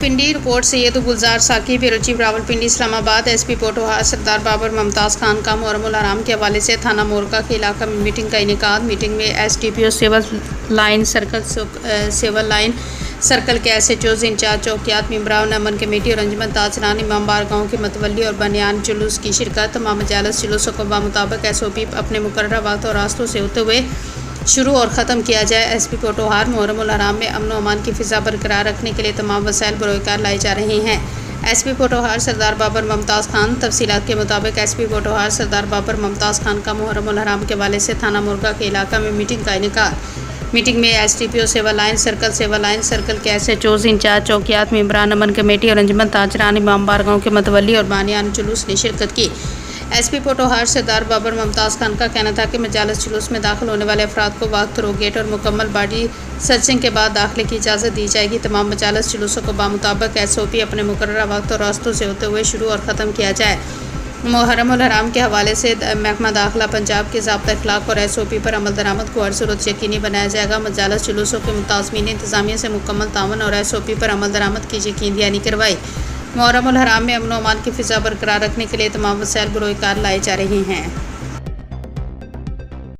Pindi report سید گلزار ساکی bureau chief Rawalpindi اسلام آباد S P Potohar سردار بابر ممتاز خان کا محرم الحرام کے حوالے سے تھانہ مورکا کے علاقہ میں میٹنگ کا انعقاد۔ میٹنگ میں S D P O civil line circle کے ایس ایچ اوز انچارج چوکیات، ممبران امن کمیٹی اور انجمن تاجران امام بار گاؤں کے متولی اور بانیان جلوس کی شرکت۔ تمام مجالس جلوسوں کو بمطابق ایس او پی اپنے مقررہ وقت اور راستوں سے ہوتے ہوئے شروع اور ختم کیا جائے۔ ایس پی پوٹوہار محرم الحرام میں امن و امان کی فضا برقرار رکھنے کے لیے تمام وسائل بروئے کار لائے جا رہے ہیں۔ ایس پی پوٹوہار سردار بابر ممتاز خان۔ تفصیلات کے مطابق ایس پی پوٹوہار سردار بابر ممتاز خان کا محرم الحرام کے حوالے سے تھانہ مورکا کے علاقہ میں میٹنگ کا انعقاد۔ میٹنگ میں S D P O civil line circle کے ایس ایچ اوز انچارج چوکیات، ممبران امن کمیٹی اور انجمن تاجران امام بار گاؤں کے متولی اور بانیان جلوس نے شرکت کی۔ ایس پی پوٹوہار سردار بابر ممتاز خان کا کہنا تھا کہ مجالس جلوس میں داخل ہونے والے افراد کو واک تھرو گیٹ اور مکمل باڈی سرچنگ کے بعد داخلے کی اجازت دی جائے گی۔ تمام مجالس جلوسوں کو بمطابق ایس او پی اپنے مقررہ وقت اور راستوں سے ہوتے ہوئے شروع اور ختم کیا جائے۔ محرم الحرام کے حوالے سے محکمہ داخلہ پنجاب کے ضابطۂ اخلاق اور ایس او پی پر عمل درآمد کو ہر صورت یقینی بنایا جائے گا۔ مجالس جلوسوں کے ملتزمین انتظامیہ سے مکمل تعاون اور ایس او پی پر عمل درآمد کی یقین دہانی کروائی۔ محرم الحرام میں امن و امان کی فضا برقرار رکھنے کے لیے تمام وسائل بروئے کار لائے جا رہے ہیں۔